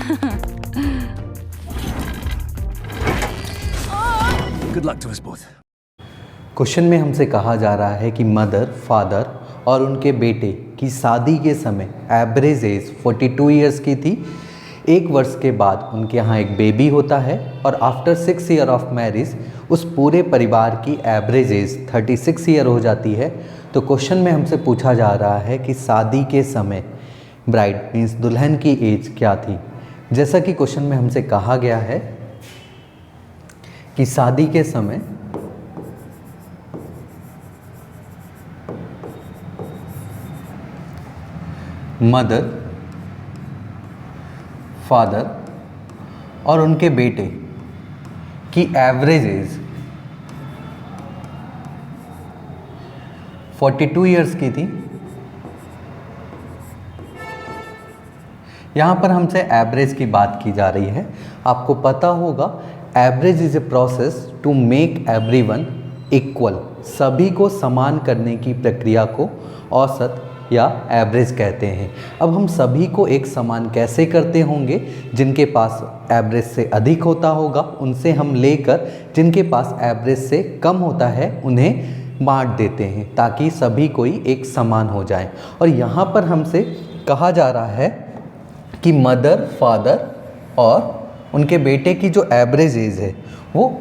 Good luck to us both. Question में हमसे कहा जा रहा है कि मदर, फादर और उनके बेटे की शादी के समय एवरेज एज 42 ईयर्स की थी। 1 वर्ष के बाद उनके यहाँ एक बेबी होता है और आफ्टर 6 ईयर ऑफ मैरिज उस पूरे परिवार की एवरेज एज 36 ईयर हो जाती है। तो क्वेश्चन में हमसे पूछा जा रहा है कि शादी के समय ब्राइड मीन्स दुल्हन की एज क्या थी। जैसा कि क्वेश्चन में हमसे कहा गया है कि शादी के समय मदर, फादर और उनके बेटे की एवरेज एज 42 ईयर्स की थी। यहाँ पर हमसे एवरेज की बात की जा रही है। आपको पता होगा average is a process to make everyone equal, सभी को समान करने की प्रक्रिया को औसत या एवरेज कहते हैं। अब हम सभी को एक समान कैसे करते होंगे? जिनके पास एवरेज से अधिक होता होगा उनसे हम लेकर जिनके पास एवरेज से कम होता है उन्हें बांट देते हैं ताकि सभी कोई एक समान हो जाए। और यहाँ पर हमसे कहा जा रहा है कि मदर, फादर और उनके बेटे की जो एवरेज एज है वो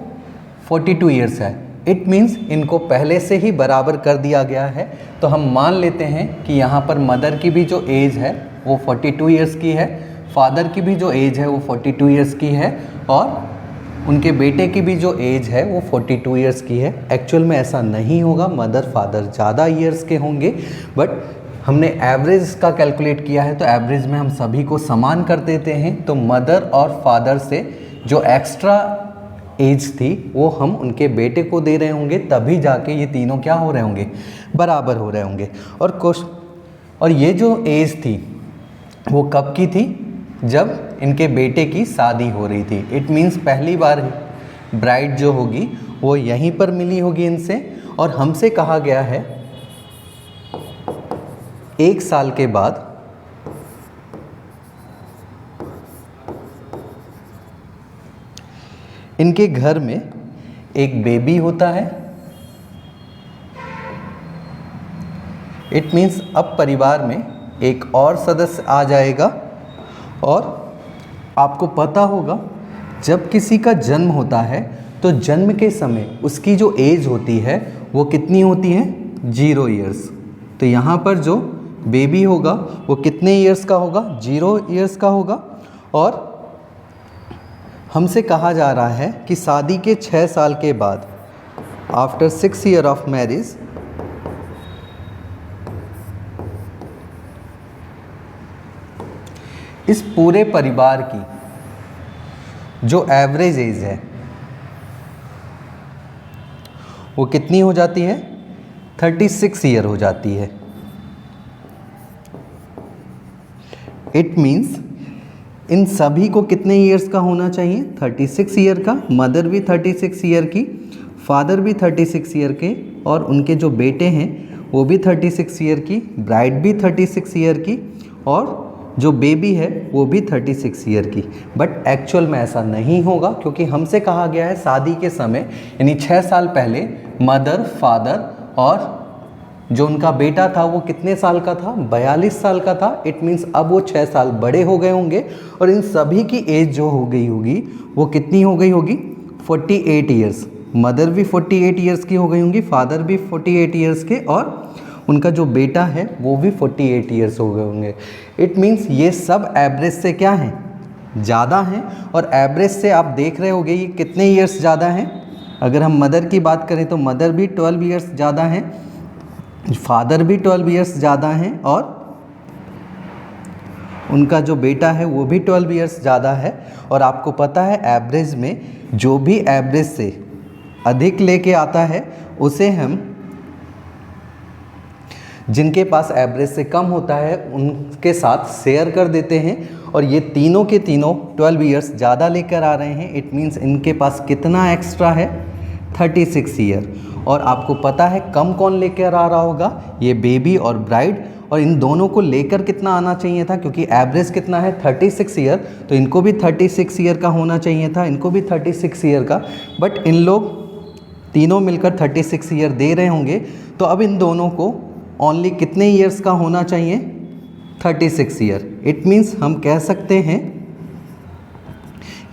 42 ईयर्स है। इट मीन्स इनको पहले से ही बराबर कर दिया गया है। तो हम मान लेते हैं कि यहाँ पर मदर की भी जो एज है वो 42 ईयर्स की है, फादर की भी जो एज है वो 42 ईयर्स की है और उनके बेटे की भी जो एज है वो 42 ईयर्स की है। एक्चुअल में ऐसा नहीं होगा, मदर फादर ज़्यादा ईयर्स के होंगे, बट हमने एवरेज का कैलकुलेट किया है तो एवरेज में हम सभी को समान कर देते हैं। तो मदर और फादर से जो एक्स्ट्रा एज थी वो हम उनके बेटे को दे रहे होंगे, तभी जाके ये तीनों क्या हो रहे होंगे, बराबर हो रहे होंगे। और ये जो एज थी वो कब की थी? जब इनके बेटे की शादी हो रही थी। इट मीन्स पहली बार ब्राइड जो होगी वो यहीं पर मिली होगी इनसे। और हमसे कहा गया है 1 साल के बाद इनके घर में एक बेबी होता है। इट मीन्स अब परिवार में एक और सदस्य आ जाएगा। और आपको पता होगा जब किसी का जन्म होता है तो जन्म के समय उसकी जो एज होती है वो कितनी होती है? 0 ईयर्स। तो यहाँ पर जो बेबी होगा वो कितने ईयर्स का होगा? 0 ईयर्स का होगा। और हमसे कहा जा रहा है कि शादी के 6 साल के बाद आफ्टर 6 ईयर ऑफ मैरिज इस पूरे परिवार की जो एवरेज एज है वो कितनी हो जाती है? 36 ईयर हो जाती है। इट मीन्स इन सभी को कितने ईयर्स का होना चाहिए? 36 ईयर का। मदर भी 36 ईयर की, फादर भी 36 ईयर के और उनके जो बेटे हैं वो भी 36 ईयर की, ब्राइड भी 36 ईयर की और जो बेबी है वो भी 36 ईयर की। बट एक्चुअल में ऐसा नहीं होगा क्योंकि हमसे कहा गया है शादी के समय यानी 6 साल पहले मदर, फादर और जो उनका बेटा था वो कितने साल का था? 42 साल का था। इट मीन्स अब वो 6 साल बड़े हो गए होंगे और इन सभी की एज जो हो गई होगी वो कितनी हो गई होगी? 48 ईयर्स। मदर भी 48 ईयर्स की हो गई होंगी, फादर भी 48 ईयर्स के और उनका जो बेटा है वो भी 48 ईयर्स हो गए होंगे। इट मीन्स ये सब एवरेज से क्या हैं? ज़्यादा हैं। और एवरेज से आप देख रहे होंगे ये कितने ईयर्स ज़्यादा हैं। अगर हम मदर की बात करें तो मदर भी 12 ईयर्स ज़्यादा हैं, फादर भी 12 ईयर्स ज़्यादा हैं और उनका जो बेटा है वो भी 12 ईयर्स ज़्यादा है। और आपको पता है एवरेज में जो भी एवरेज से अधिक लेके आता है उसे हम, जिनके पास एवरेज से कम होता है उनके साथ शेयर कर देते हैं। और ये तीनों के तीनों 12 ईयर्स ज़्यादा लेकर आ रहे हैं। इट मीन्स इनके पास कितना एक्स्ट्रा है? 36 ईयर। और आपको पता है कम कौन लेकर आ रहा होगा? ये बेबी और ब्राइड। और इन दोनों को लेकर कितना आना चाहिए था, क्योंकि एवरेज कितना है 36 ईयर, तो इनको भी 36 ईयर का होना चाहिए था, इनको भी 36 ईयर का, बट इन लोग तीनों मिलकर 36 ईयर दे रहे होंगे, तो अब इन दोनों को ओनली कितने ईयर्स का होना चाहिए, 36 ईयर। इट मीन्स हम कह सकते हैं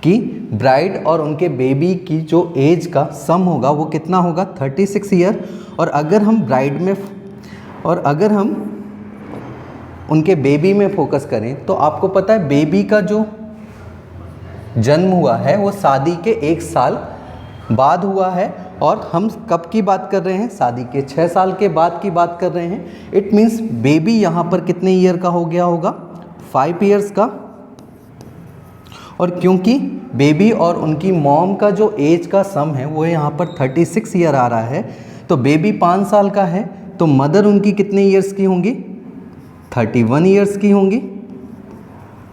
कि ब्राइड और उनके बेबी की जो एज का सम होगा वो कितना होगा, 36 ईयर। और अगर हम ब्राइड में और अगर हम उनके बेबी में फोकस करें तो आपको पता है बेबी का जो जन्म हुआ है वो शादी के 1 साल बाद हुआ है, और हम कब की बात कर रहे हैं, शादी के 6 साल के बाद की बात कर रहे हैं। इट मीन्स बेबी यहाँ पर कितने ईयर का हो गया होगा, 5 ईयर्स का। और क्योंकि बेबी और उनकी मॉम का जो एज का सम है वो यहाँ पर 36 ईयर आ रहा है, तो बेबी 5 साल का है, तो मदर उनकी कितने ईयर्स की होंगी, 31 ईयर्स की होंगी।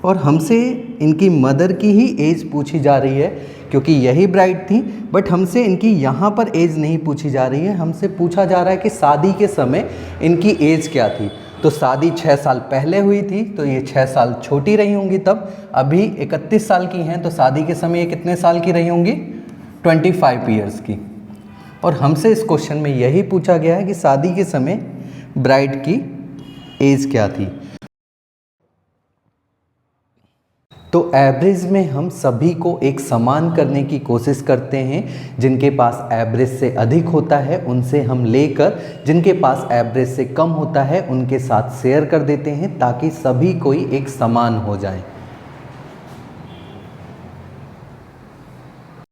और हमसे इनकी मदर की ही एज पूछी जा रही है, क्योंकि यही ब्राइड थी, बट हमसे इनकी यहाँ पर एज नहीं पूछी जा रही है, हमसे पूछा जा रहा है कि शादी के समय इनकी एज क्या थी। तो शादी 6 साल पहले हुई थी, तो ये 6 साल छोटी रही होंगी तब, अभी 31 साल की हैं, तो शादी के समय ये कितने साल की रही होंगी, 25 ईयर्स की। और हमसे इस क्वेश्चन में यही पूछा गया है कि शादी के समय ब्राइड की एज क्या थी। तो एवरेज में हम सभी को एक समान करने की कोशिश करते हैं, जिनके पास एवरेज से अधिक होता है उनसे हम लेकर जिनके पास एवरेज से कम होता है उनके साथ शेयर कर देते हैं, ताकि सभी कोई एक समान हो जाए।